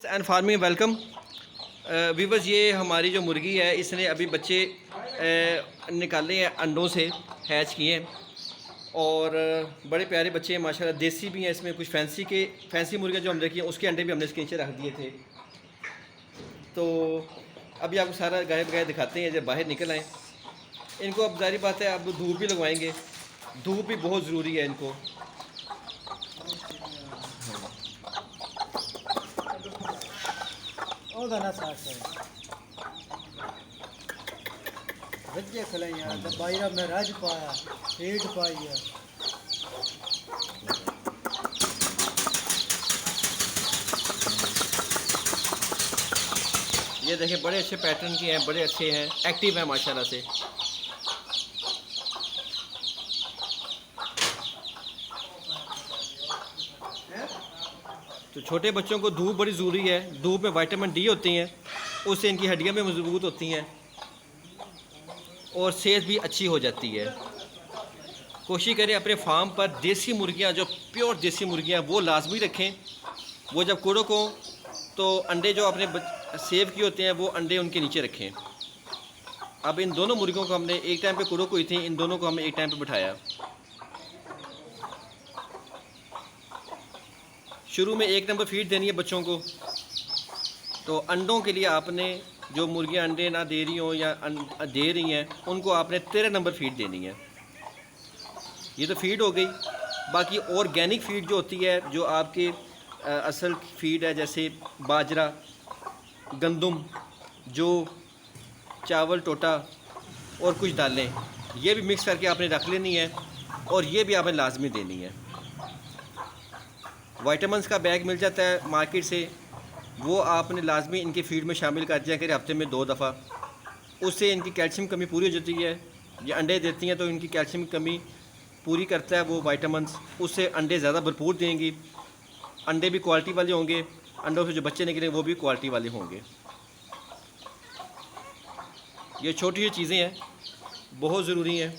And farming welcome viewers. ये हमारी जो मुर्गी है इसने अभी बच्चे निकाले हैं, अंडों से हैच किए हैं और बड़े प्यारे बच्चे हैं माशाल्लाह। देसी भी हैं, इसमें कुछ फैंसी मुर्गियाँ जो हम रखी हैं उसके अंडे भी हमने इसके नीचे रख दिए थे। तो अभी आपको सारा गाय बगाए दिखाते हैं जब बाहर निकल आएँ। इनको अब जारी बात है, अब धूप भी लगवाएंगे, धूप भी बहुत ज़रूरी है इनको। बच्चे खिलाई यार बाईरा में राज पाया पेट पाई है। ये देखें बड़े अच्छे पैटर्न के हैं, बड़े अच्छे हैं, एक्टिव हैं माशाल्लाह से। तो छोटे बच्चों को धूप बड़ी ज़रूरी है, धूप में विटामिन डी होती हैं, उससे इनकी हड्डियां भी मजबूत होती हैं और सेहत भी अच्छी हो जाती है। कोशिश करें अपने फार्म पर देसी मुर्गियां, जो प्योर देसी मुर्गियां वो लाजमी रखें। वो जब कुड़क हों तो अंडे जो अपने सेव किए होते हैं वो अंडे उनके नीचे रखें। अब इन दोनों मुर्गियों को हमने एक टाइम पे कुड़क हुई थी, इन दोनों को हमने एक टाइम पे बिठाया। शुरू में 1 नंबर फीड देनी है बच्चों को। तो अंडों के लिए आपने जो मुर्गियां अंडे ना दे रही हों या दे रही हैं उनको आपने 13 नंबर फीड देनी है। ये तो फीड हो गई। बाकी ऑर्गेनिक फीड जो होती है, जो आपके असल फीड है, जैसे बाजरा, गंदम, जो चावल, टोटा और कुछ दालें, ये भी मिक्स करके आपने रख लेनी है और ये भी आपने लाजमी देनी है। विटामिन्स का बैग मिल जाता है मार्केट से, वो आपने लाजमी इनके फीड में शामिल कर दिया करें हफ्ते में 2 दफ़ा। उससे इनकी कैल्शियम कमी पूरी हो जाती है। ये अंडे देती हैं तो इनकी कैल्शियम कमी पूरी करता है वो विटामिन्स, उससे अंडे ज़्यादा भरपूर देंगी। अंडे भी क्वालिटी वाले होंगे, अंडों से जो बच्चे निकले वो भी क्वालिटी वाले होंगे। ये छोटी छोटी चीज़ें हैं, बहुत ज़रूरी हैं।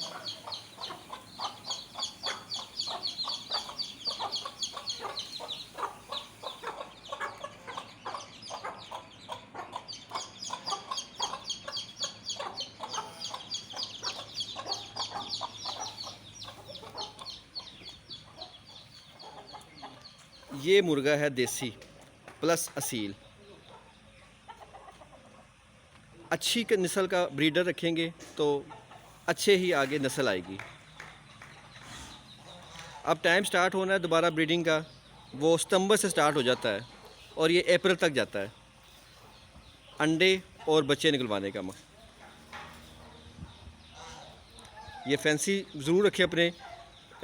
ये मुर्गा है देसी प्लस असील। अच्छी नस्ल का ब्रीडर रखेंगे तो अच्छे ही आगे नस्ल आएगी। अब टाइम स्टार्ट होना है दोबारा ब्रीडिंग का, वो सितंबर से स्टार्ट हो जाता है और ये अप्रैल तक जाता है अंडे और बच्चे निकलवाने का। ये फैंसी ज़रूर रखें अपने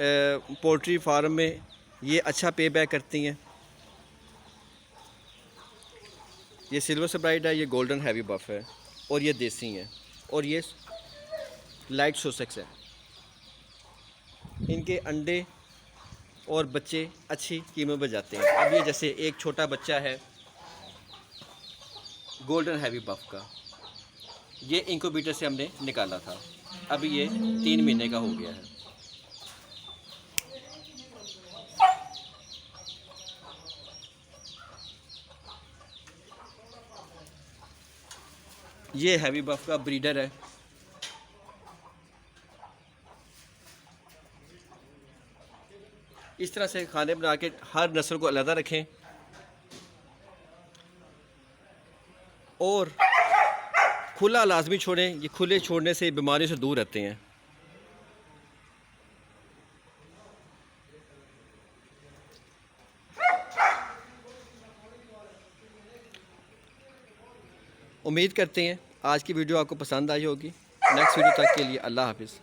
पोल्ट्री फार्म में, ये अच्छा पे बैक करती हैं। ये सिल्वर सब्राइड है, ये गोल्डन हैवी बफ है और ये देसी हैं और ये लाइट सोसेक्स है। इनके अंडे और बच्चे अच्छी कीमत पर जाते हैं। अब ये जैसे एक छोटा बच्चा है गोल्डन हैवी बफ का, ये इंक्यूबेटर से हमने निकाला था, अभी ये 3 महीने का हो गया है। ये हैवी बफ का ब्रीडर है। इस तरह से खाने बना के हर नस्ल को अलग रखें और खुला लाजमी छोड़ें। ये खुले छोड़ने से बीमारियों से दूर रहते हैं। उम्मीद करते हैं आज की वीडियो आपको पसंद आई होगी। नेक्स्ट वीडियो तक के लिए अल्लाह हाफिज़।